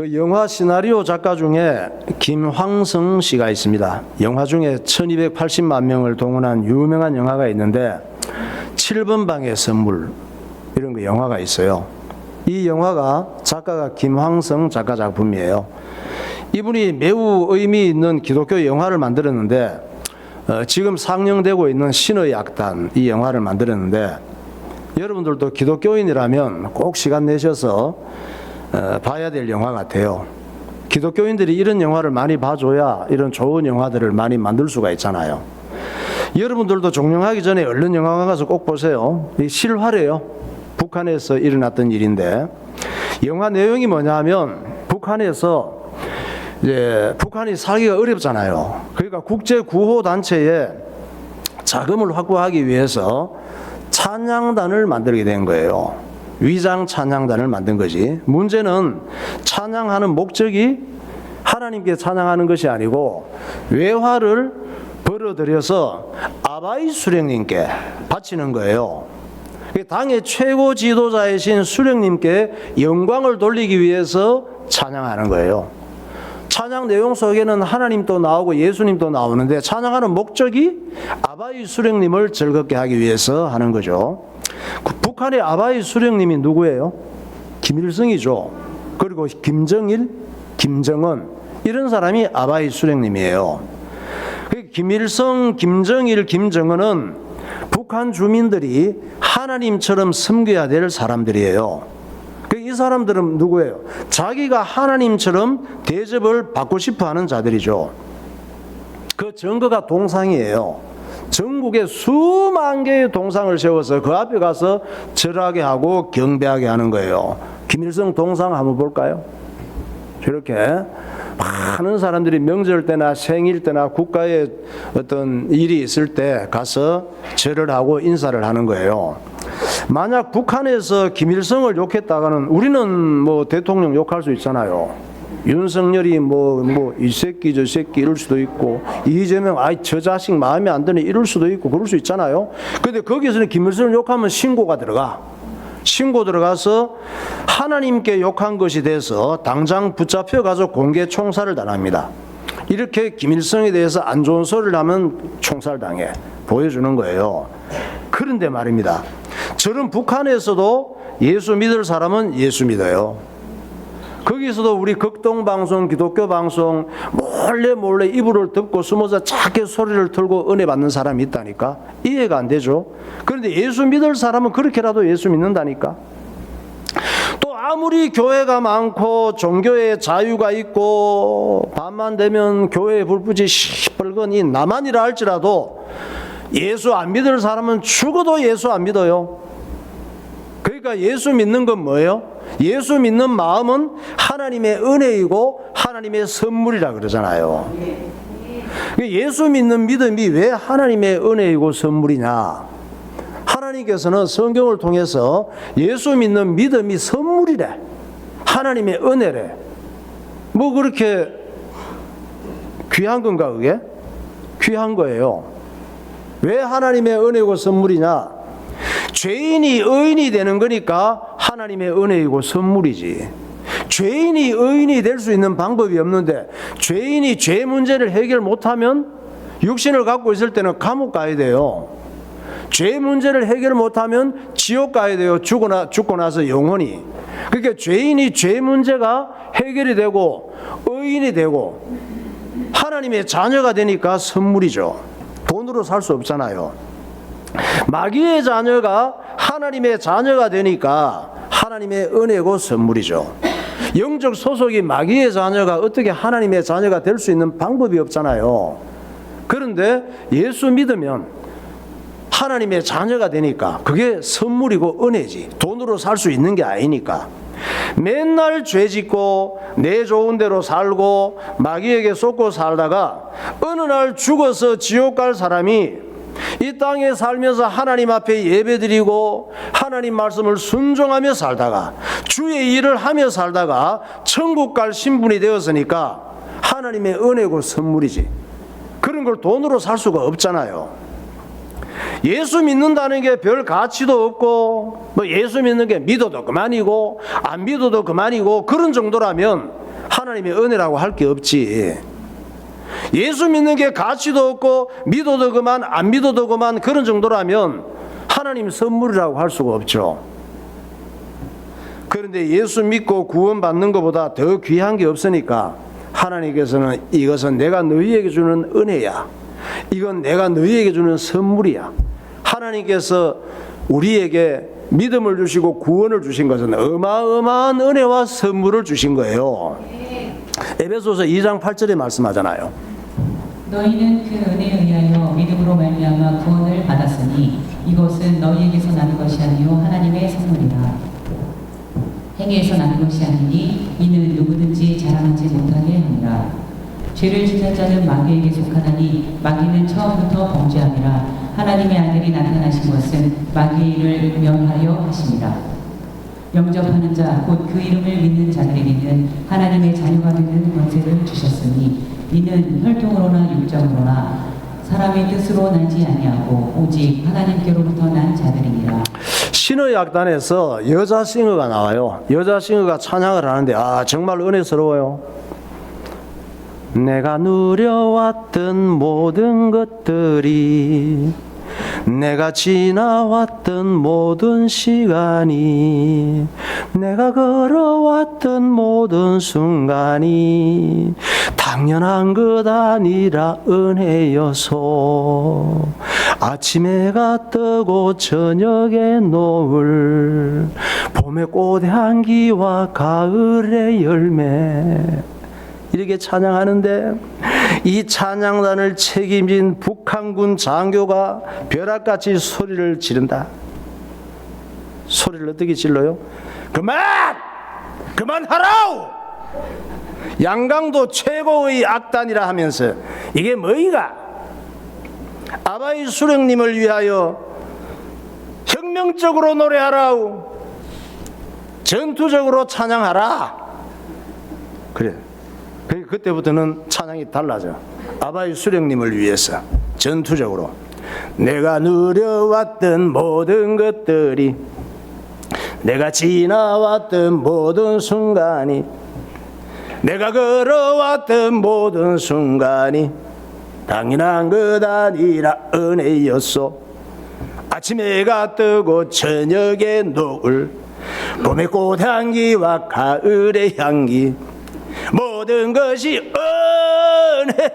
그 영화 시나리오 작가 중에 김황성 씨가 있습니다. 영화 중에 1280만 명을 동원한 유명한 영화가 있는데 7번 방의 선물 이런 그 영화가 있어요. 이 영화가 작가가 김황성 작가 작품이에요. 이분이 매우 의미 있는 기독교 영화를 만들었는데 지금 상영되고 있는 신의 악단 이 영화를 만들었는데 여러분들도 기독교인이라면 꼭 시간 내셔서 봐야 될 영화 같아요. 기독교인들이 이런 영화를 많이 봐줘야 이런 좋은 영화들을 많이 만들 수가 있잖아요. 여러분들도 종영하기 전에 얼른 영화관 가서 꼭 보세요. 이 실화래요. 북한에서 일어났던 일인데 영화 내용이 뭐냐 하면 북한에서 이제 북한이 살기가 어렵잖아요. 그러니까 국제구호단체에 자금을 확보하기 위해서 찬양단을 만들게 된 거예요. 위장 찬양단을 만든 거지. 문제는 찬양하는 목적이 하나님께 찬양하는 것이 아니고 외화를 벌어들여서 아바이 수령님께 바치는 거예요. 당의 최고 지도자이신 수령님께 영광을 돌리기 위해서 찬양하는 거예요. 찬양 내용 속에는 하나님도 나오고 예수님도 나오는데 찬양하는 목적이 아바이 수령님을 즐겁게 하기 위해서 하는 거죠. 북한의 아바이 수령님이 누구예요? 김일성이죠. 그리고 김정일, 김정은 이런 사람이 아바이 수령님이에요. 김일성, 김정일, 김정은은 북한 주민들이 하나님처럼 섬겨야 될 사람들이에요. 이 사람들은 누구예요? 자기가 하나님처럼 대접을 받고 싶어 하는 자들이죠. 그 증거가 동상이에요. 전국에 수만 개의 동상을 세워서 그 앞에 가서 절하게 하고 경배하게 하는 거예요. 김일성 동상 한번 볼까요? 저렇게 많은 사람들이 명절 때나 생일 때나 국가에 어떤 일이 있을 때 가서 절을 하고 인사를 하는 거예요. 만약 북한에서 김일성을 욕했다가는 우리는 뭐 대통령 욕할 수 있잖아요. 윤석열이 이 새끼 저 새끼 이럴 수도 있고 이재명 아이 저 자식 마음에 안 드네 이럴 수도 있고 그럴 수 있잖아요. 근데 거기서는 김일성을 욕하면 신고가 들어가. 신고 들어가서 하나님께 욕한 것이 돼서 당장 붙잡혀 가서 공개 총살을 당합니다. 이렇게 김일성에 대해서 안 좋은 소리를 하면 총살당해 보여주는 거예요. 그런데 말입니다. 저는 북한에서도 예수 믿을 사람은 예수 믿어요. 거기서도 우리 극동방송, 기독교방송 몰래 입을 덮고 숨어서 작게 소리를 틀고 은혜 받는 사람이 있다니까. 이해가 안 되죠. 그런데 예수 믿을 사람은 그렇게라도 예수 믿는다니까. 또 아무리 교회가 많고 종교에 자유가 있고 밤만 되면 교회에 불붙이 시뻘건 이 남한이라 할지라도 예수 안 믿을 사람은 죽어도 예수 안 믿어요. 그러니까 예수 믿는 건 뭐예요? 예수 믿는 마음은 하나님의 은혜이고 하나님의 선물이라 그러잖아요. 예수 믿는 믿음이 왜 하나님의 은혜이고 선물이냐? 하나님께서는 성경을 통해서 예수 믿는 믿음이 선물이래. 하나님의 은혜래. 뭐 그렇게 귀한 건가 그게? 귀한 거예요. 왜 하나님의 은혜고 선물이냐? 죄인이 의인이 되는 거니까 하나님의 은혜이고 선물이지. 죄인이 의인이 될 수 있는 방법이 없는데 죄인이 죄 문제를 해결 못하면 육신을 갖고 있을 때는 감옥 가야 돼요. 죄 문제를 해결 못하면 지옥 가야 돼요. 죽고 나서 영원히. 그러니까 죄인이 죄 문제가 해결이 되고 의인이 되고 하나님의 자녀가 되니까 선물이죠. 돈으로 살 수 없잖아요. 마귀의 자녀가 하나님의 자녀가 되니까 하나님의 은혜고 선물이죠. 영적 소속이 마귀의 자녀가 어떻게 하나님의 자녀가 될 수 있는 방법이 없잖아요. 그런데 예수 믿으면 하나님의 자녀가 되니까 그게 선물이고 은혜지. 돈으로 살 수 있는 게 아니니까. 맨날 죄 짓고 내 좋은 대로 살고 마귀에게 속고 살다가 어느 날 죽어서 지옥 갈 사람이 이 땅에 살면서 하나님 앞에 예배드리고 하나님 말씀을 순종하며 살다가 주의 일을 하며 살다가 천국 갈 신분이 되었으니까 하나님의 은혜고 선물이지. 그런 걸 돈으로 살 수가 없잖아요. 예수 믿는다는 게 별 가치도 없고 뭐 예수 믿는 게 믿어도 그만이고 안 믿어도 그만이고 그런 정도라면 하나님의 은혜라고 할 게 없지. 예수 믿는 게 가치도 없고 믿어도 그만 안 믿어도 그만 그런 정도라면 하나님 선물이라고 할 수가 없죠. 그런데 예수 믿고 구원받는 것보다 더 귀한 게 없으니까 하나님께서는 이것은 내가 너희에게 주는 은혜야. 이건 내가 너희에게 주는 선물이야. 하나님께서 우리에게 믿음을 주시고 구원을 주신 것은 어마어마한 은혜와 선물을 주신 거예요. 에베소서 2장 8절에 말씀하잖아요. 너희는 그 은혜에 의하여 믿음으로 말미암아 구원을 받았으니 이것은 너희에게서 나는 것이 아니요 하나님의 선물이라. 행위에서 나는 것이 아니니 이는 누구든지 자랑하지 못하게 함이라. 죄를 짓는 자는 마귀에게 속하나니 마귀는 처음부터 범죄함이라. 하나님의 아들이 나타나신 것은 마귀의 일을 멸하려 하심이라. 영접하는 자 곧 그 이름을 믿는 자들에게는 하나님의 자녀가 되는 권세를 주셨으니 이는 혈통으로나 육정으로나 사람의 뜻으로 나지 아니하고 오직 하나님께로부터 난 자들이니라. 신의악단에서 여자 싱어가 나와요. 여자 싱어가 찬양을 하는데 정말 은혜스러워요. 내가 누려왔던 모든 것들이, 내가 지나왔던 모든 시간이, 내가 걸어왔던 모든 순간이 당연한 것 아니라 은혜여서 아침에가 뜨고 저녁에 노을, 봄의 꽃 향기와 가을의 열매, 이렇게 찬양하는데 이 찬양단을 책임진 북한군 장교가 벼락같이 소리를 지른다. 소리를 어떻게 질러요? 그만하라우! 양강도 최고의 악단이라 하면서 이게 뭐이가? 아바이 수령님을 위하여 혁명적으로 노래하라우, 전투적으로 찬양하라. 그래. 그때부터는 찬양이 달라져. 아바이 수령님을 위해서 전투적으로 내가 누려왔던 모든 것들이, 내가 지나왔던 모든 순간이, 내가 걸어왔던 모든 순간이 당연한 것 아니라 은혜였소. 아침에 해가 뜨고 저녁에 노을, 봄의 꽃향기와 가을의 향기, 모든 것이 은혜,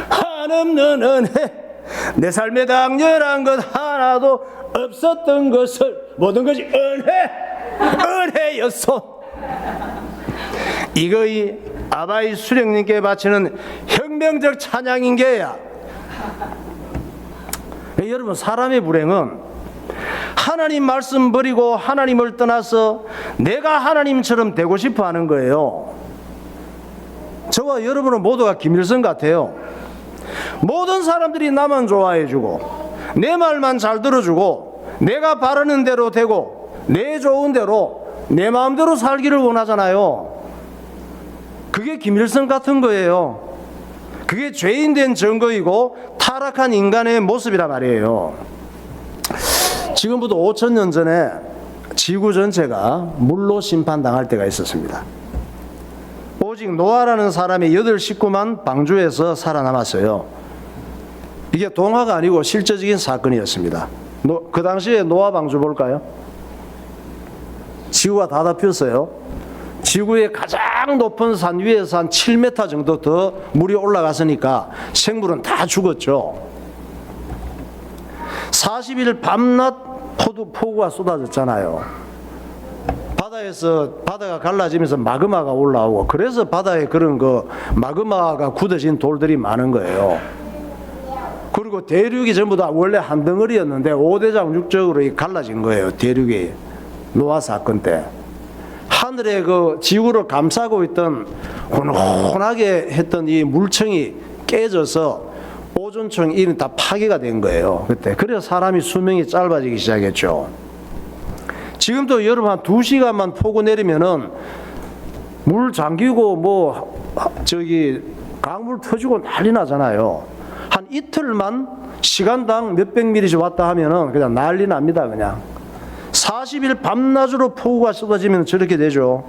한없는 은혜. 내 삶에 당연한 것 하나도 없었던 것을 모든 것이 은혜였소. 이거이 아바이 수령님께 바치는 혁명적 찬양인 게야. 여러분, 사람의 불행은 하나님 말씀 버리고 하나님을 떠나서 내가 하나님처럼 되고 싶어 하는 거예요. 저와 여러분은 모두가 김일성 같아요. 모든 사람들이 나만 좋아해주고 내 말만 잘 들어주고 내가 바라는 대로 되고 내 좋은 대로 내 마음대로 살기를 원하잖아요. 그게 김일성 같은 거예요. 그게 죄인된 증거이고 타락한 인간의 모습이란 말이에요. 지금부터 5,000년 전에 지구 전체가 물로 심판당할 때가 있었습니다. 오직 노아라는 사람이 8 식구만 방주에서 살아남았어요. 이게 동화가 아니고 실제적인 사건이었습니다. 그 당시에 노아 방주 볼까요? 지구가 다 덮였어요. 지구의 가장 높은 산 위에서 한 7m 정도 더 물이 올라갔으니까 생물은 다 죽었죠. 40일 밤낮 폭우가 쏟아졌잖아요. 바다가 갈라지면서 마그마가 올라오고, 그래서 바다에 그런 마그마가 굳어진 돌들이 많은 거예요. 그리고 대륙이 전부 다 원래 한 덩어리였는데 5대장 6적으로 갈라진 거예요. 대륙이 노아 사건 때. 하늘에 지구를 감싸고 있던 혼혼하게 했던 이 물청이 깨져서 오존층 이런 다 파괴가 된 거예요. 그때. 그래서 사람이 수명이 짧아지기 시작했죠. 지금도 여러분 한 2시간만 폭우 내리면은 물 잠기고 강물 터지고 난리 나잖아요. 한 이틀만 시간당 몇백 미리씩 왔다 하면은 그냥 난리 납니다. 그냥 40일 밤낮으로 폭우가 쏟아지면 저렇게 되죠.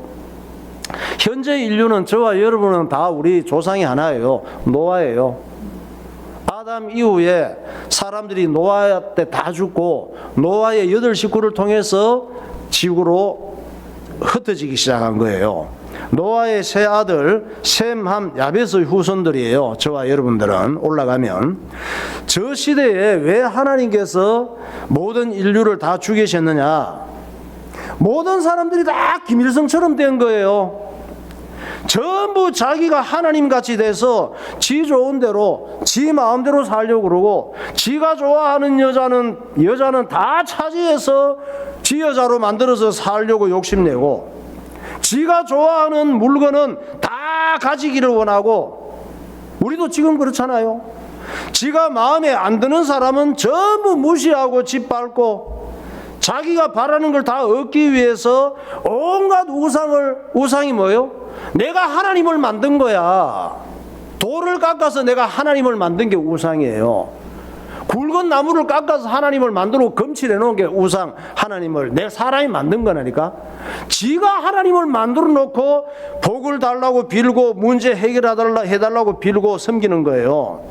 현재 인류는 저와 여러분은 다 우리 조상이 하나예요. 노아예요. 아담 이후에 사람들이 노아 때 다 죽고 노아의 8식구를 통해서 지구로 흩어지기 시작한 거예요. 노아의 세 아들 셈, 함, 야벳의 후손들이에요. 저와 여러분들은 올라가면 저 시대에 왜 하나님께서 모든 인류를 다 죽이셨느냐? 모든 사람들이 다 김일성처럼 된 거예요. 전부 자기가 하나님같이 돼서 지 좋은 대로 지 마음대로 살려고 그러고 지가 좋아하는 여자는 다 차지해서 지 여자로 만들어서 살려고 욕심내고 지가 좋아하는 물건은 다 가지기를 원하고 우리도 지금 그렇잖아요. 지가 마음에 안 드는 사람은 전부 무시하고 짓밟고 자기가 바라는 걸 다 얻기 위해서 온갖 우상이 뭐예요? 내가 하나님을 만든 거야. 돌을 깎아서 내가 하나님을 만든 게 우상이에요. 굵은 나무를 깎아서 하나님을 만들고 검칠해 놓은 게 우상, 하나님을 내 사람이 만든 거라니까. 지가 하나님을 만들어 놓고 복을 달라고 빌고 문제 해결해달라고 빌고 섬기는 거예요.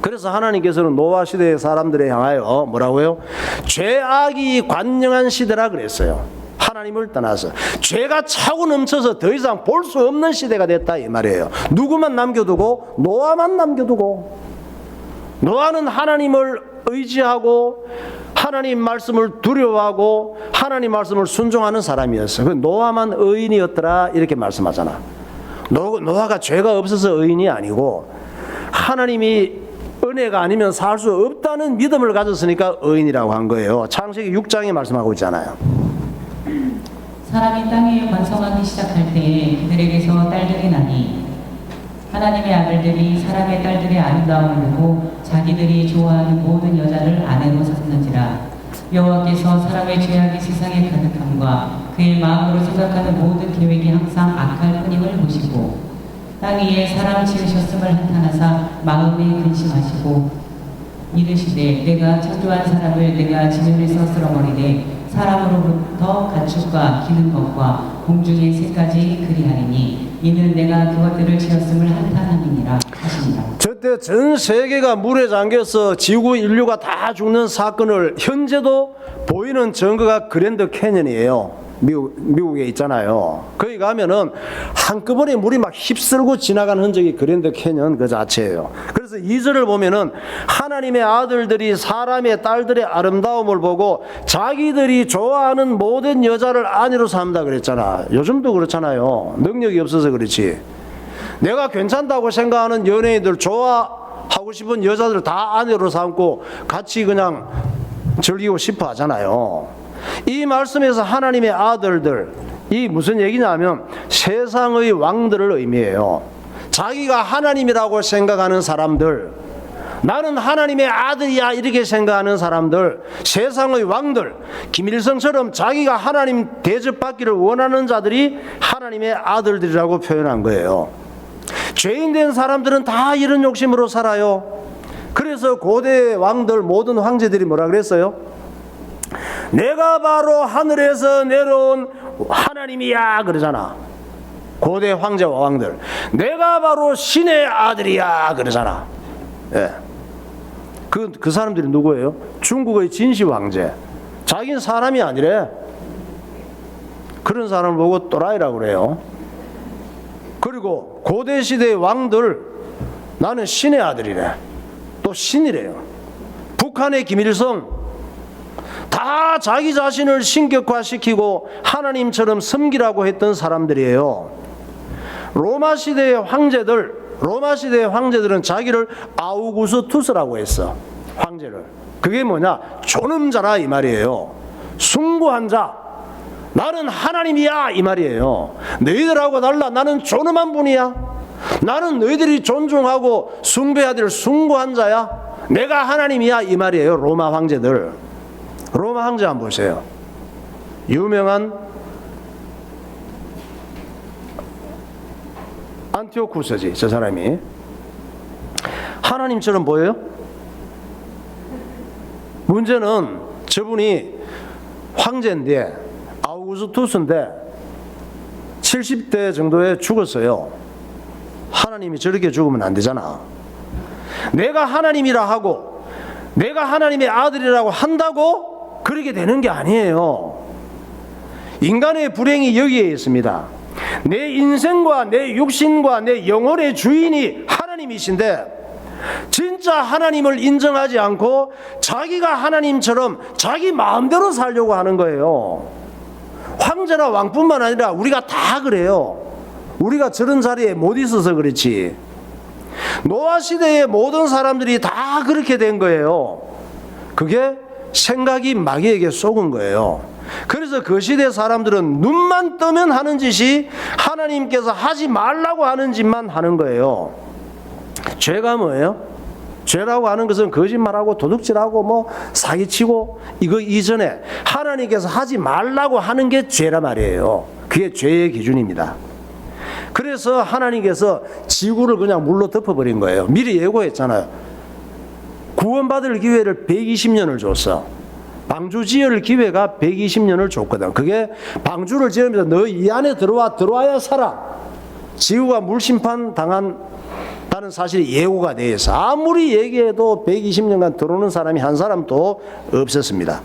그래서 하나님께서는 노아 시대의 사람들에 향하여 뭐라고요? 죄악이 관영한 시대라 그랬어요. 하나님을 떠나서 죄가 차고 넘쳐서 더 이상 볼 수 없는 시대가 됐다 이 말이에요. 누구만 남겨두고? 노아만 남겨두고. 노아는 하나님을 의지하고 하나님 말씀을 두려워하고 하나님 말씀을 순종하는 사람이었어요. 노아만 의인이었더라 이렇게 말씀하잖아. 노아가 죄가 없어서 의인이 아니고 하나님이 은혜가 아니면 살 수 없다는 믿음을 가졌으니까 의인이라고 한 거예요. 창세기 6장에 말씀하고 있잖아요. 사람이 땅에 번성하기 시작할 때에 그들에게서 딸들이 나니 하나님의 아들들이 사람의 딸들의 아름다움을 보고 자기들이 좋아하는 모든 여자를 아내로 삼는지라. 여호와께서 사람의 죄악이 세상에 가득함과 그의 마음으로 생각하는 모든 계획이 항상 악할 뿐임을 보시고 땅 위에 사람 지으셨음을 한탄하사 마음에 근심하시고 이르시되 내가 창조한 사람을 내가 지면에서 쓸어버리되 사람으로부터 가축과 기는 것과 공중의 새까지 그리하리니 이는 내가 그것들을 지었음을 한탄함이니라 하시니라. 저때 전 세계가 물에 잠겨서 지구 인류가 다 죽는 사건을 현재도 보이는 증거가 그랜드 캐년이에요. 미국에 있잖아요. 거기 가면은 한꺼번에 물이 막 휩쓸고 지나간 흔적이 그랜드 캐년 그 자체예요. 그래서 2절을 보면은 하나님의 아들들이 사람의 딸들의 아름다움을 보고 자기들이 좋아하는 모든 여자를 아내로 삼다 그랬잖아. 요즘도 그렇잖아요. 능력이 없어서 그렇지. 내가 괜찮다고 생각하는 연예인들 좋아하고 싶은 여자들 다 아내로 삼고 같이 그냥 즐기고 싶어 하잖아요. 이 말씀에서 하나님의 아들들, 이 무슨 얘기냐면 세상의 왕들을 의미해요. 자기가 하나님이라고 생각하는 사람들, 나는 하나님의 아들이야 이렇게 생각하는 사람들, 세상의 왕들, 김일성처럼 자기가 하나님 대접받기를 원하는 자들이 하나님의 아들들이라고 표현한 거예요. 죄인된 사람들은 다 이런 욕심으로 살아요. 그래서 고대 왕들 모든 황제들이 뭐라 그랬어요? 내가 바로 하늘에서 내려온 하나님이야 그러잖아. 고대 황제와 왕들 내가 바로 신의 아들이야 그러잖아. 예. 그 사람들이 누구예요? 중국의 진시 왕제. 자기는 사람이 아니래. 그런 사람을 보고 또라이라고 그래요. 그리고 고대 시대의 왕들 나는 신의 아들이래. 또 신이래요. 북한의 김일성 다 자기 자신을 신격화시키고 하나님처럼 섬기라고 했던 사람들이에요. 로마 시대의 황제들은 자기를 아우구스투스라고 했어. 황제를. 그게 뭐냐? 존엄자라 이 말이에요. 숭고한 자. 나는 하나님이야 이 말이에요. 너희들하고 달라. 나는 존엄한 분이야. 나는 너희들이 존중하고 숭배해야 될 숭고한 자야. 내가 하나님이야 이 말이에요. 로마 황제들. 로마 황제 한번 보세요. 유명한 안티오쿠스지 저 사람이. 하나님처럼 보여요? 문제는 저분이 황제인데 아우구스투스인데 70대 정도에 죽었어요. 하나님이 저렇게 죽으면 안 되잖아. 내가 하나님이라 하고 내가 하나님의 아들이라고 한다고 그렇게 되는 게 아니에요. 인간의 불행이 여기에 있습니다. 내 인생과 내 육신과 내 영혼의 주인이 하나님이신데 진짜 하나님을 인정하지 않고 자기가 하나님처럼 자기 마음대로 살려고 하는 거예요. 황제나 왕뿐만 아니라 우리가 다 그래요. 우리가 저런 자리에 못 있어서 그렇지. 노아 시대의 모든 사람들이 다 그렇게 된 거예요. 그게 생각이 마귀에게 속은 거예요. 그래서 그 시대 사람들은 눈만 뜨면 하는 짓이 하나님께서 하지 말라고 하는 짓만 하는 거예요. 죄가 뭐예요? 죄라고 하는 것은 거짓말하고 도둑질하고 뭐 사기치고 이거 이전에 하나님께서 하지 말라고 하는 게 죄라 말이에요. 그게 죄의 기준입니다. 그래서 하나님께서 지구를 그냥 물로 덮어버린 거예요. 미리 예고했잖아요. 구원받을 기회를 120년을 줬어. 방주 지을 기회가 120년을 줬거든. 그게 방주를 지으면서 너 이 안에 들어와야 살아. 지구가 물심판 당한다는 사실이 예고가 돼 있어. 아무리 얘기해도 120년간 들어오는 사람이 한 사람도 없었습니다.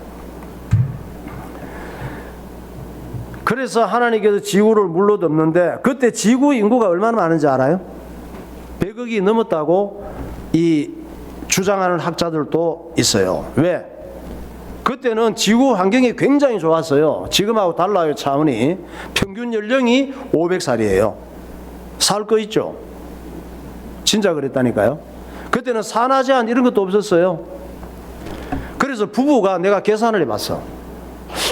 그래서 하나님께서 지구를 물로 덮는데 그때 지구 인구가 얼마나 많은지 알아요? 100억이 넘었다고 이 주장하는 학자들도 있어요. 왜? 그때는 지구 환경이 굉장히 좋았어요. 지금하고 달라요. 차원이. 평균 연령이 500살이에요. 살 거 있죠? 진짜 그랬다니까요. 그때는 산화 제한 이런 것도 없었어요. 그래서 부부가 내가 계산을 해봤어.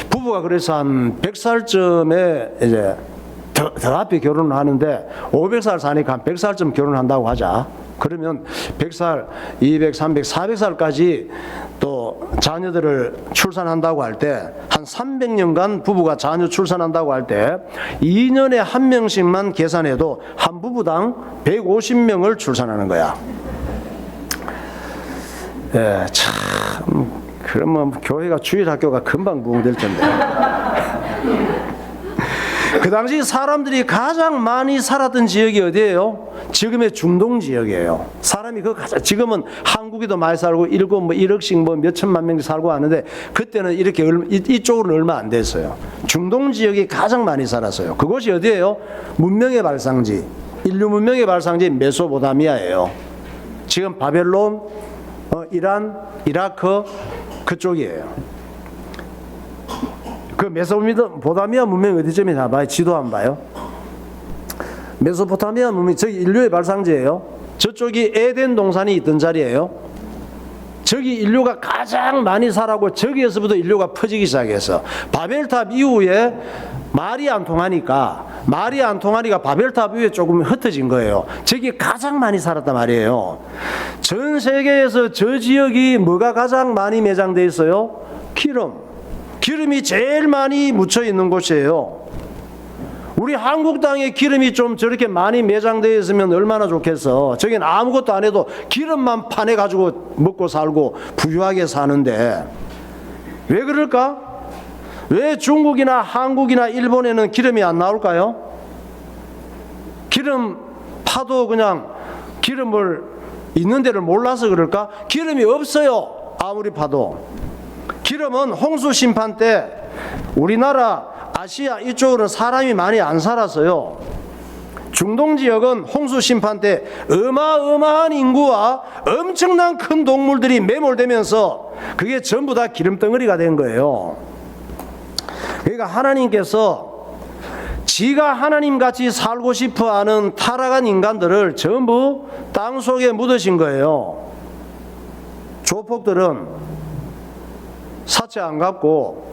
부부가 그래서 한 100살쯤에 이제 더 앞에 결혼을 하는데 500살 사니까 한 100살쯤 결혼한다고 하자. 그러면 100살, 200, 300, 400살까지 또 자녀들을 출산한다고 할 때 한 300년간 부부가 자녀 출산한다고 할 때 2년에 한 명씩만 계산해도 한 부부당 150명을 출산하는 거야. 예, 참 그러면 교회가 주일학교가 금방 부흥될 텐데. 그 당시 사람들이 가장 많이 살았던 지역이 어디예요? 지금의 중동 지역이에요. 사람이 그 가장 지금은 한국에도 많이 살고 1억씩 뭐 몇천만 명씩 살고 하는데 그때는 이렇게 이쪽으로는 얼마 안 됐어요. 중동 지역이 가장 많이 살았어요. 그곳이 어디예요? 문명의 발상지, 인류 문명의 발상지 메소포타미아예요. 지금 바벨론, 이란, 이라크 그쪽이에요. 그 메소포타미아 문명이 어디쯤이나 봐요. 지도 한번 봐요. 메소포타미아 문명이 저기 인류의 발상지예요. 저쪽이 에덴 동산이 있던 자리예요. 저기 인류가 가장 많이 살았고 저기에서부터 인류가 퍼지기 시작했어. 바벨탑 이후에 말이 안 통하니까 바벨탑 위에 조금 흩어진 거예요. 저기 가장 많이 살았단 말이에요. 전 세계에서 저 지역이 뭐가 가장 많이 매장돼 있어요? 기름이 제일 많이 묻혀 있는 곳이에요. 우리 한국 땅에 기름이 좀 저렇게 많이 매장되어 있으면 얼마나 좋겠어. 저긴 아무것도 안 해도 기름만 파내가지고 먹고 살고 부유하게 사는데 왜 그럴까? 왜 중국이나 한국이나 일본에는 기름이 안 나올까요? 기름 파도 그냥 기름을 있는 데를 몰라서 그럴까? 기름이 없어요. 아무리 파도. 기름은 홍수 심판 때 우리나라 아시아 이쪽으로는 사람이 많이 안 살았어요. 중동 지역은 홍수 심판 때 어마어마한 인구와 엄청난 큰 동물들이 매몰되면서 그게 전부 다 기름덩어리가 된 거예요. 그러니까 하나님께서 지가 하나님같이 살고 싶어하는 타락한 인간들을 전부 땅속에 묻으신 거예요. 조폭들은 사채 안 갚고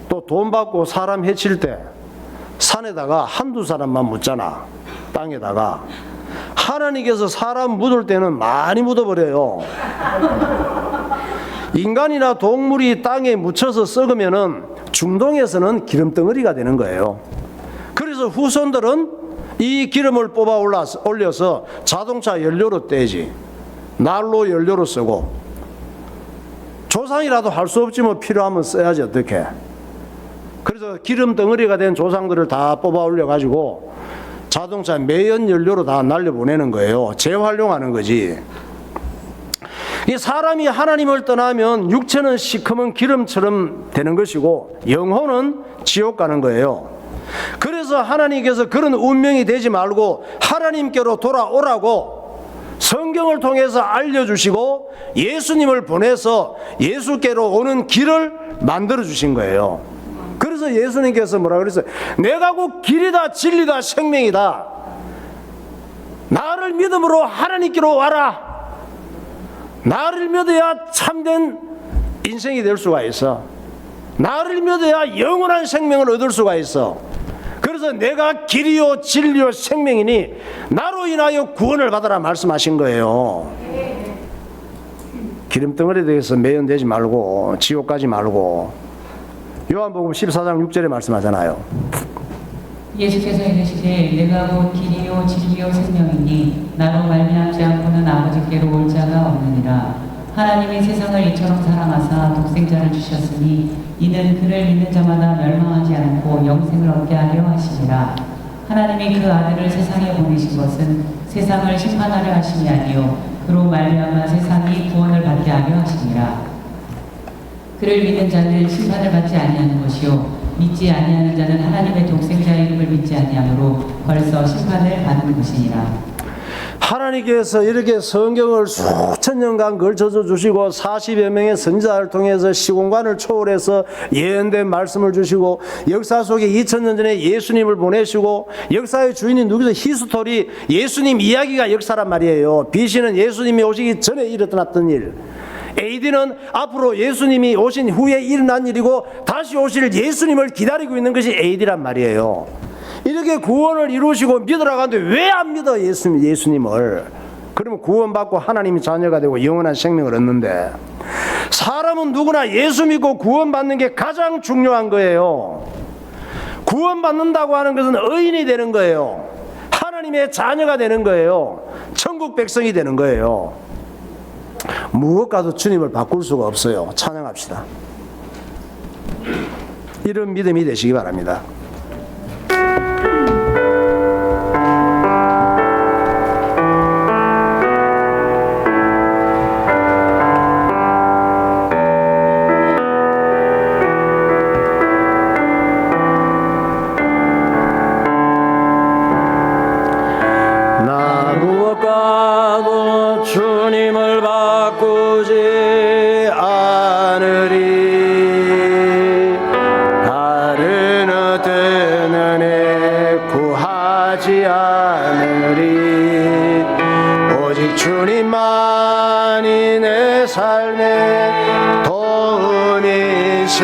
또 돈 받고 사람 해칠 때 산에다가 한두 사람만 묻잖아. 땅에다가. 하나님께서 사람 묻을 때는 많이 묻어버려요. 인간이나 동물이 땅에 묻혀서 썩으면은 중동에서는 기름덩어리가 되는 거예요. 그래서 후손들은 이 기름을 뽑아 올려서 자동차 연료로 떼지. 난로 연료로 쓰고 조상이라도 할 수 없지 뭐 필요하면 써야지 어떻게. 그래서 기름 덩어리가 된 조상들을 다 뽑아 올려가지고 자동차 매연 연료로 다 날려보내는 거예요. 재활용하는 거지. 이 사람이 하나님을 떠나면 육체는 시커먼 기름처럼 되는 것이고 영혼은 지옥 가는 거예요. 그래서 하나님께서 그런 운명이 되지 말고 하나님께로 돌아오라고 성경을 통해서 알려주시고 예수님을 보내서 예수께로 오는 길을 만들어 주신 거예요. 그래서 예수님께서 뭐라 그랬어요? 내가 곧 길이다 진리다 생명이다. 나를 믿음으로 하나님께로 와라. 나를 믿어야 참된 인생이 될 수가 있어. 나를 믿어야 영원한 생명을 얻을 수가 있어. 그래서 내가 길이요 진리요 생명이니 나로 인하여 구원을 받아라 말씀하신 거예요. 기름덩어리에 대해서 매연되지 말고 지옥 가지 말고. 요한복음 14장 6절에 말씀하잖아요. 예수께서 이르시되 내가 곧 길이요 진리요 생명이니 나로 말미암지 않고는 아버지께로 올 자가 없느니라. 하나님이 세상을 이처럼 사랑하사 독생자를 주셨으니 이는 그를 믿는 자마다 멸망하지 않고 영생을 얻게 하려 하시니라. 하나님이 그 아들을 세상에 보내신 것은 세상을 심판하려 하심이 아니요 그로 말미암아 세상이 구원을 받게 하려 하시니라. 그를 믿는 자는 심판을 받지 아니하는 것이요 믿지 아니하는 자는 하나님의 독생자의 이름을 믿지 아니하므로 벌써 심판을 받는 것이니라. 하나님께서 이렇게 성경을 수천 년간 걸쳐서 주시고 40여 명의 선지자를 통해서 시공간을 초월해서 예언된 말씀을 주시고 역사 속에 2000년 전에 예수님을 보내시고 역사의 주인이 누구죠? 히스토리 예수님 이야기가 역사란 말이에요. BC는 예수님이 오시기 전에 일어났던 일, AD는 앞으로 예수님이 오신 후에 일어난 일이고 다시 오실 예수님을 기다리고 있는 것이 AD란 말이에요. 이렇게 구원을 이루시고 믿으라고 하는데 왜 안 믿어 예수님을? 그러면 구원받고 하나님의 자녀가 되고 영원한 생명을 얻는데, 사람은 누구나 예수 믿고 구원받는 게 가장 중요한 거예요. 구원받는다고 하는 것은 의인이 되는 거예요. 하나님의 자녀가 되는 거예요. 천국 백성이 되는 거예요. 무엇과도 주님을 바꿀 수가 없어요. 찬양합시다. 이런 믿음이 되시기 바랍니다. 나 무엇과도 주님을 바꾸지 않으리. 다른 어떤 은혜 구하지 않으리. 오직 주님만이 내 삶의 도움이시니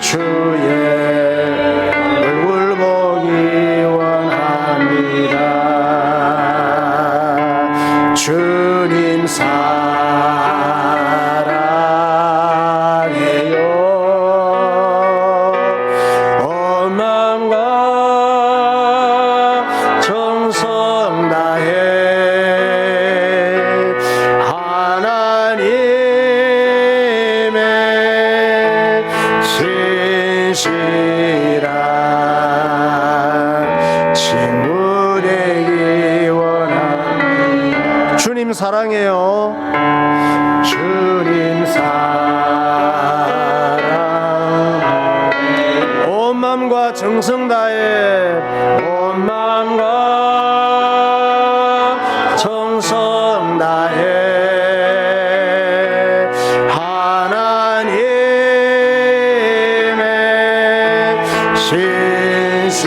주의 얼굴 보기 원합니다. 주님 사랑해요. 온 마음과 정성 다해 하나님의 신실한 친구 되기 원합니다. 주님 사랑해요. 주님 사랑. 온 마음과 정성 다해 온 마음과 정성 다해 하나님의 신실한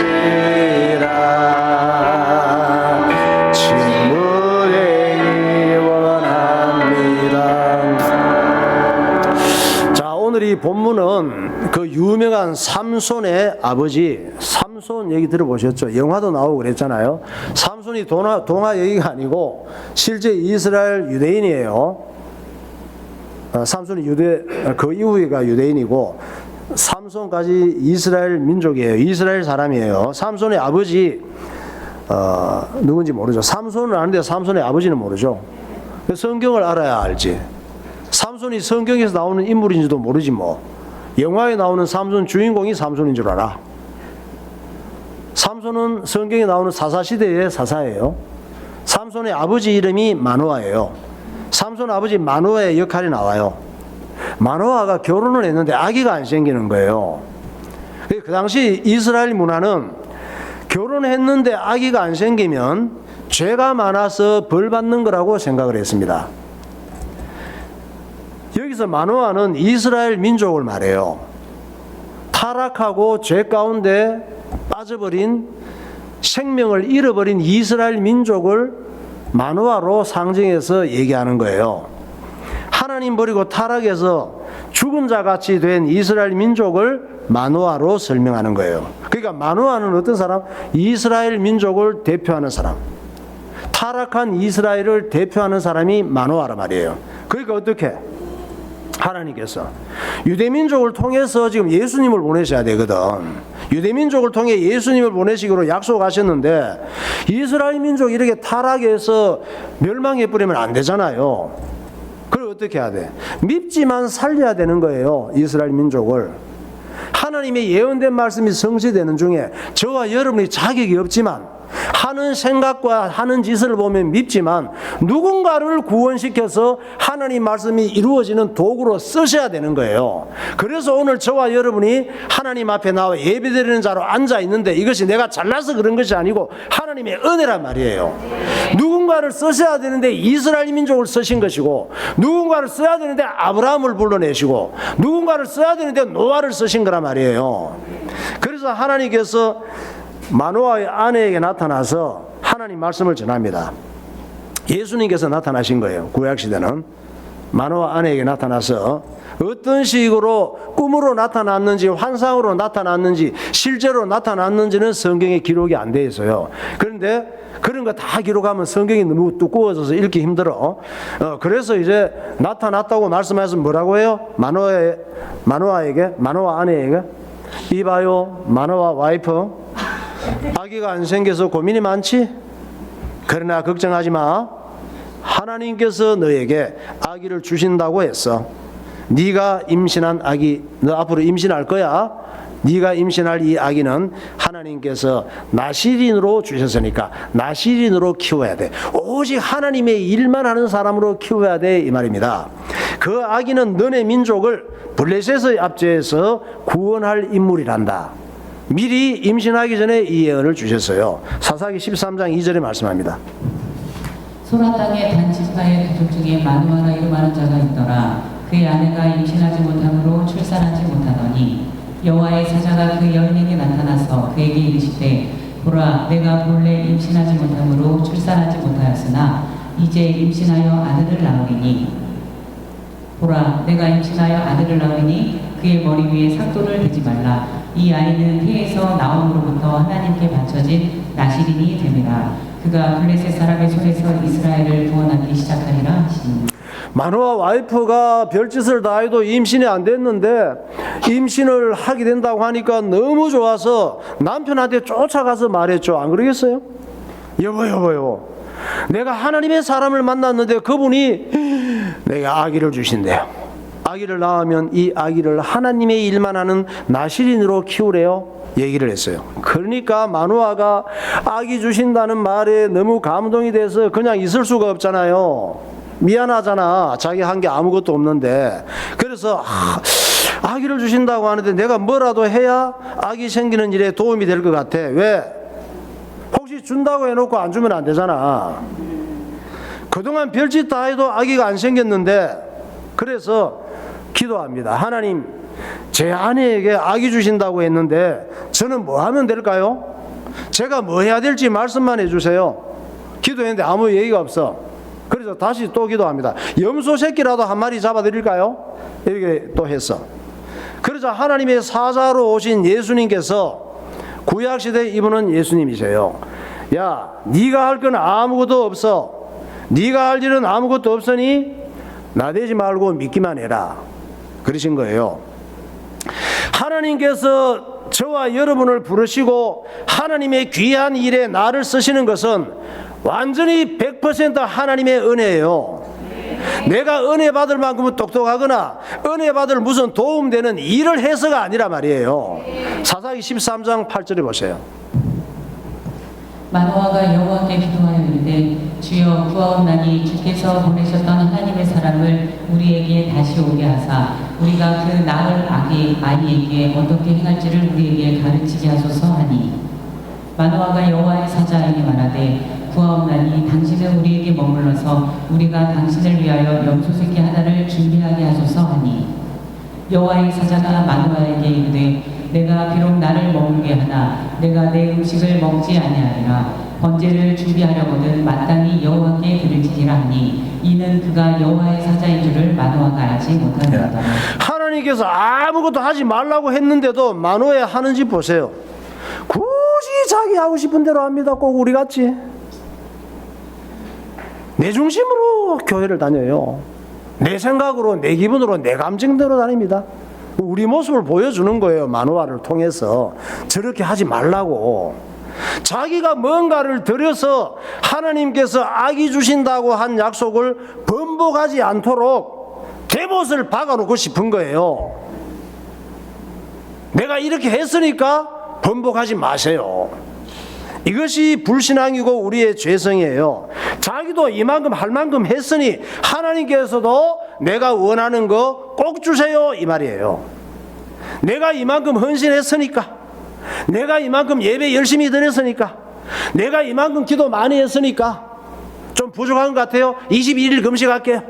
친구 되기 원합니다. 자, 오늘 이 본문은 그 유명한 삼손의 아버지, 삼손 얘기 들어보셨죠? 영화도 나오고 그랬잖아요. 삼손이 동화 얘기가 아니고 실제 이스라엘 유대인이에요. 삼손이 그 이후가 유대인이고 삼손까지 이스라엘 민족이에요. 이스라엘 사람이에요. 삼손의 아버지 누군지 모르죠. 삼손은 아는데 삼손의 아버지는 모르죠. 성경을 알아야 알지. 삼손이 성경에서 나오는 인물인지도 모르지 뭐. 영화에 나오는 삼손 주인공이 삼손인 줄 알아. 삼손은 성경에 나오는 사사시대의 사사예요. 삼손의 아버지 이름이 마노아예요. 삼손 아버지 마노아의 역할이 나와요. 마노아가 결혼을 했는데 아기가 안 생기는 거예요. 그 당시 이스라엘 문화는 결혼했는데 아기가 안 생기면 죄가 많아서 벌 받는 거라고 생각을 했습니다. 여기서 마노아는 이스라엘 민족을 말해요. 타락하고 죄 가운데 빠져버린, 생명을 잃어버린 이스라엘 민족을 마노아로 상징해서 얘기하는 거예요. 하나님 버리고 타락해서 죽은 자 같이 된 이스라엘 민족을 마노아로 설명하는 거예요. 그러니까 마노아는 어떤 사람? 이스라엘 민족을 대표하는 사람. 타락한 이스라엘을 대표하는 사람이 마노아란 말이에요. 그러니까 어떻게? 하나님께서 유대민족을 통해서 지금 예수님을 보내셔야 되거든. 유대민족을 통해 예수님을 보내시기로 약속하셨는데 이스라엘 민족이 이렇게 타락해서 멸망해버리면 안 되잖아요. 그걸 어떻게 해야 돼? 밉지만 살려야 되는 거예요. 이스라엘 민족을. 하나님의 예언된 말씀이 성취되는 중에 저와 여러분이 자격이 없지만 하는 생각과 하는 짓을 보면 밉지만 누군가를 구원시켜서 하나님 말씀이 이루어지는 도구로 쓰셔야 되는 거예요. 그래서 오늘 저와 여러분이 하나님 앞에 나와 예배드리는 자로 앉아 있는데 이것이 내가 잘나서 그런 것이 아니고 하나님의 은혜란 말이에요. 누군가를 쓰셔야 되는데 이스라엘 민족을 쓰신 것이고, 누군가를 써야 되는데 아브라함을 불러내시고, 누군가를 써야 되는데 노아를 쓰신 거란 말이에요. 그래서 하나님께서 마노아의 아내에게 나타나서 하나님 말씀을 전합니다. 예수님께서 나타나신 거예요. 구약시대는 마노아 아내에게 나타나서 어떤 식으로 꿈으로 나타났는지 환상으로 나타났는지 실제로 나타났는지는 성경에 기록이 안 돼 있어요. 그런데 그런 거 다 기록하면 성경이 너무 두꺼워져서 읽기 힘들어. 그래서 이제 나타났다고 말씀해서 뭐라고 해요? 마노아에게, 마노아 아내에게, 이봐요 마노아 와이프, 아기가 안 생겨서 고민이 많지? 그러나 걱정하지 마. 하나님께서 너에게 아기를 주신다고 했어. 네가 임신한 아기, 너 앞으로 임신할 거야. 네가 임신할 이 아기는 하나님께서 나시린으로 주셨으니까 나시린으로 키워야 돼. 오직 하나님의 일만 하는 사람으로 키워야 돼, 이 말입니다. 그 아기는 너네 민족을 블레셋의 압제에서 구원할 인물이란다. 미리 임신하기 전에 이 예언을 주셨어요. 사사기 13장 2절에 말씀합니다. 소라 땅의 단지파의 가족 중에 마누아라 이름하는 자가 있더라. 그의 아내가 임신하지 못함으로 출산하지 못하더니 여호와의 사자가 그 여인에게 나타나서 그에게 이르시되 보라, 내가 본래 임신하지 못함으로 출산하지 못하였으나 이제 임신하여 아들을 낳으리니, 보라, 내가 임신하여 아들을 낳으리니 그의 머리 위에 삭도를 대지 말라. 이 아이는 태에서 나옴으로부터 하나님께 바쳐진 나시린이 됨이라. 그가 블레셋 사람의 손에서 이스라엘을 구원하기 시작하리라 하시니. 마노아 와이프가 별짓을 다 해도 임신이 안 됐는데 임신을 하게 된다고 하니까 너무 좋아서 남편한테 쫓아가서 말했죠. 안 그러겠어요? 여보, 내가 하나님의 사람을 만났는데 그분이 내게 아기를 주신대요. 아기를 낳으면 이 아기를 하나님의 일만 하는 나시린으로 키우래요. 얘기를 했어요. 그러니까 마노아가 아기 주신다는 말에 너무 감동이 돼서 그냥 있을 수가 없잖아요. 미안하잖아. 자기 한 게 아무것도 없는데. 그래서 아기를 주신다고 하는데 내가 뭐라도 해야 아기 생기는 일에 도움이 될 것 같아. 왜? 혹시 준다고 해놓고 안 주면 안 되잖아. 그동안 별짓 다 해도 아기가 안 생겼는데, 그래서 기도합니다. 하나님, 제 아내에게 아기 주신다고 했는데 저는 뭐 하면 될까요? 제가 뭐 해야 될지 말씀만 해주세요. 기도했는데 아무 얘기가 없어. 그래서 다시 또 기도합니다. 염소 새끼라도 한 마리 잡아드릴까요? 이렇게 또 했어. 그러자 하나님의 사자로 오신 예수님께서, 구약시대 이분은 예수님이세요. 야, 네가 할 건 아무것도 없어. 네가 할 일은 아무것도 없으니 나대지 말고 믿기만 해라. 그러신 거예요. 하나님께서 저와 여러분을 부르시고 하나님의 귀한 일에 나를 쓰시는 것은 완전히 100% 하나님의 은혜예요. 내가 은혜 받을 만큼은 똑똑하거나 은혜 받을 무슨 도움되는 일을 해서가 아니라 말이에요. 사사기 13장 8절에 보세요. 마노아가 여호와께 기도하여 이르되 주여 구하옵나니 주께서 보내셨던 하나님의 사람을 우리에게 다시 오게 하사 우리가 그 낳을 아이에게 어떻게 행할지를 우리에게 가르치게 하소서 하니 마노아가 여호와의 사자에게 말하되 구하옵나니 당신은 우리에게 머물러서 우리가 당신을 위하여 염소 새끼 하나를 준비하게 하소서 하니 여호와의 사자가 마노아에게 이르되 내가 비록 나를 머물게 하나 내가 내 음식을 먹지 아니하리라 번제를 준비하려거든 마땅히 여호와께 드릴지니라 하니 이는 그가 여호와의 사자인 줄을 마노아가 알지 못하였다. 하나님께서 아무것도 하지 말라고 했는데도 마노아 하는 짓 보세요. 굳이 자기 하고 싶은 대로 합니다. 꼭 우리 같이 내 중심으로 교회를 다녀요. 내 생각으로, 내 기분으로, 내 감정대로 다닙니다. 우리 모습을 보여주는 거예요. 마노아를 통해서. 저렇게 하지 말라고. 자기가 뭔가를 드려서 하나님께서 악이 주신다고 한 약속을 번복하지 않도록 대못을 박아놓고 싶은 거예요. 내가 이렇게 했으니까 번복하지 마세요. 이것이 불신앙이고 우리의 죄성이에요. 자기도 이만큼 할 만큼 했으니 하나님께서도 내가 원하는 거 꼭 주세요 이 말이에요. 내가 이만큼 헌신했으니까, 내가 이만큼 예배 열심히 드렸으니까, 내가 이만큼 기도 많이 했으니까 좀 부족한 것 같아요. 21일 금식할게요.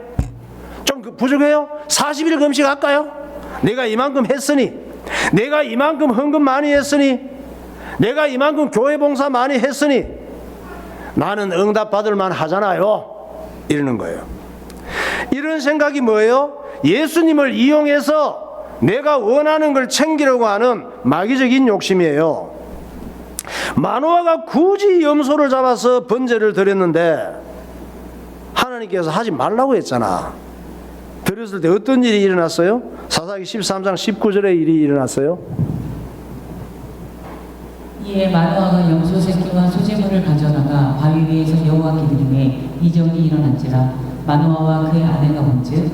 좀 부족해요? 40일 금식할까요? 내가 이만큼 했으니, 내가 이만큼 헌금 많이 했으니, 내가 이만큼 교회 봉사 많이 했으니 나는 응답받을 만 하잖아요. 이러는 거예요. 이런 생각이 뭐예요? 예수님을 이용해서 내가 원하는 걸 챙기려고 하는 마귀적인 욕심이에요. 마노아가 굳이 염소를 잡아서 번제를 드렸는데 하나님께서 하지 말라고 했잖아. 드렸을 때 어떤 일이 일어났어요? 사사기 13장 19절에 일이 일어났어요. 이에 마노아가 염소 새끼와 소재물을 가져다가 바위 위에서 여호와께 드리매 이전이 일어난지라 마노아와 그의 아내가 본즉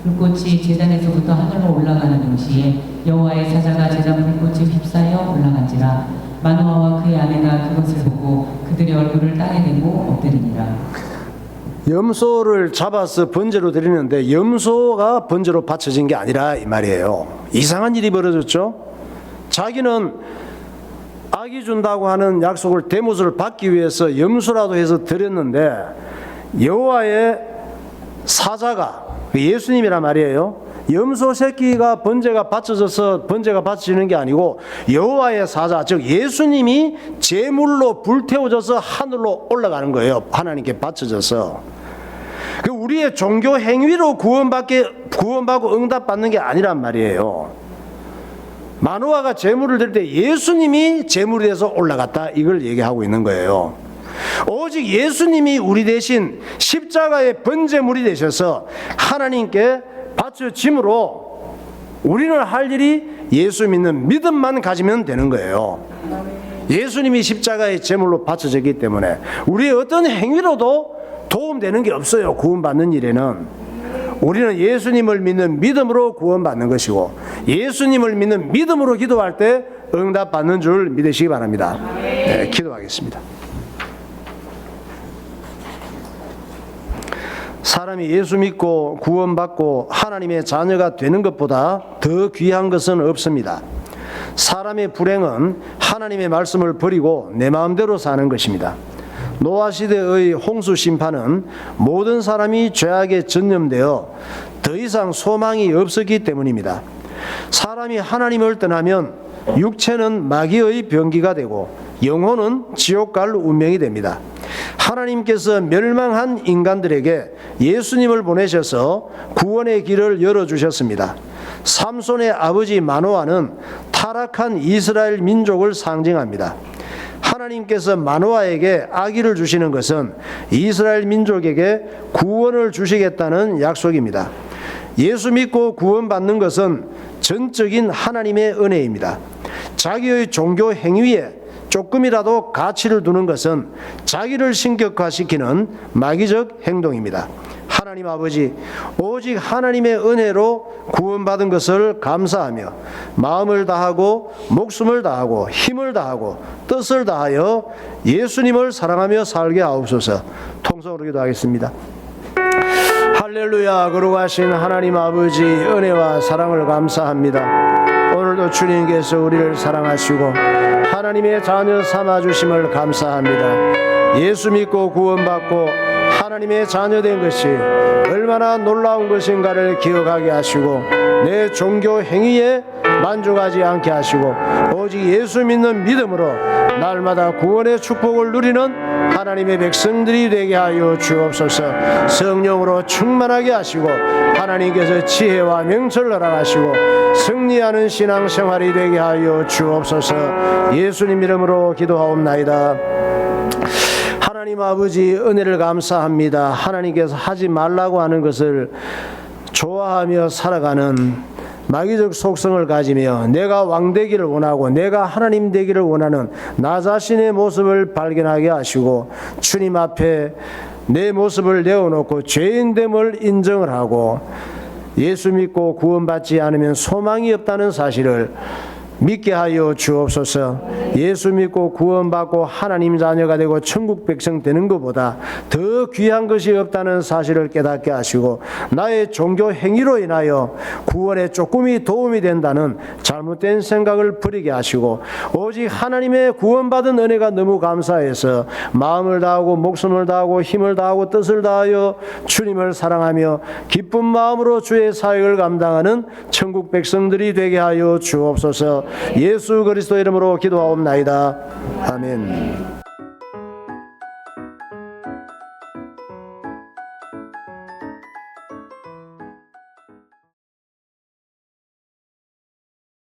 불꽃이 제단에서부터 하늘로 올라가는 동시에 여호와의 사자가 제단 불꽃에 휩싸여 올라간지라 마노아와 그의 아내가 그것을 보고 그들의 얼굴을 땅에 대고 엎드리니라. 염소를 잡아서 번제로 드리는데 염소가 번제로 바쳐진 게 아니라 이 말이에요. 이상한 일이 벌어졌죠. 자기는 악이 준다고 하는 약속을 대못을 받기 위해서 염소라도 해서 드렸는데 여호와의 사자가 예수님이란 말이에요. 염소 새끼가 번제가 바쳐져서 번제가 바쳐지는 게 아니고 여호와의 사자 즉 예수님이 제물로 불태워져서 하늘로 올라가는 거예요. 하나님께 바쳐져서. 우리의 종교 행위로 구원받고 응답받는 게 아니란 말이에요. 마노아가 제물을 드릴 때 예수님이 제물이 돼서 올라갔다 이걸 얘기하고 있는 거예요. 오직 예수님이 우리 대신 십자가의 번제물이 되셔서 하나님께 바쳐짐으로 우리는 할 일이 예수 믿는 믿음만 가지면 되는 거예요. 예수님이 십자가의 제물로 바쳐졌기 때문에 우리의 어떤 행위로도 도움되는 게 없어요. 구원받는 일에는. 우리는 예수님을 믿는 믿음으로 구원받는 것이고 예수님을 믿는 믿음으로 기도할 때 응답받는 줄 믿으시기 바랍니다. 네, 기도하겠습니다. 사람이 예수 믿고 구원받고 하나님의 자녀가 되는 것보다 더 귀한 것은 없습니다. 사람의 불행은 하나님의 말씀을 버리고 내 마음대로 사는 것입니다. 노아 시대의 홍수 심판은 모든 사람이 죄악에 전념되어 더 이상 소망이 없었기 때문입니다. 사람이 하나님을 떠나면 육체는 마귀의 병기가 되고 영혼은 지옥 갈 운명이 됩니다. 하나님께서 멸망한 인간들에게 예수님을 보내셔서 구원의 길을 열어주셨습니다. 삼손의 아버지 마노아는 타락한 이스라엘 민족을 상징합니다. 하나님께서 마노아에게 아기를 주시는 것은 이스라엘 민족에게 구원을 주시겠다는 약속입니다. 예수 믿고 구원받는 것은 전적인 하나님의 은혜입니다. 자기의 종교 행위에 조금이라도 가치를 두는 것은 자기를 신격화시키는 마귀적 행동입니다. 하나님 하나님 아버지, 오직 하나님의 은혜로 구원받은 것을 감사하며 마음을 다하고 목숨을 다하고 힘을 다하고 뜻을 다하여 예수님을 사랑하며 살게 하옵소서. 통성으로 기도하겠습니다. 할렐루야. 거룩하신 하나님 아버지, 은혜와 사랑을 감사합니다. 오늘도 주님께서 우리를 사랑하시고 하나님의 자녀 삼아주심을 감사합니다. 예수 믿고 구원받고 하나님의 자녀된 것이 얼마나 놀라운 것인가를 기억하게 하시고 내 종교 행위에 만족하지 않게 하시고 오직 예수 믿는 믿음으로 날마다 구원의 축복을 누리는 하나님의 백성들이 되게 하여 주옵소서. 성령으로 충만하게 하시고 하나님께서 지혜와 명철을 허락하시고 승리하는 신앙생활이 되게 하여 주옵소서. 예수님 이름으로 기도하옵나이다. 하나님 아버지, 은혜를 감사합니다. 하나님께서 하지 말라고 하는 것을 좋아하며 살아가는 마귀적 속성을 가지며 내가 왕 되기를 원하고 내가 하나님 되기를 원하는 나 자신의 모습을 발견하게 하시고 주님 앞에 내 모습을 내어놓고 죄인됨을 인정을 하고 예수 믿고 구원받지 않으면 소망이 없다는 사실을 믿게 하여 주옵소서. 예수 믿고 구원받고 하나님 자녀가 되고 천국 백성 되는 것보다 더 귀한 것이 없다는 사실을 깨닫게 하시고 나의 종교 행위로 인하여 구원에 조금이 도움이 된다는 잘못된 생각을 버리게 하시고 오직 하나님의 구원받은 은혜가 너무 감사해서 마음을 다하고 목숨을 다하고 힘을 다하고 뜻을 다하여 주님을 사랑하며 기쁜 마음으로 주의 사역을 감당하는 천국 백성들이 되게 하여 주옵소서. 예수 그리스도 이름으로 기도하옵나이다. 아멘.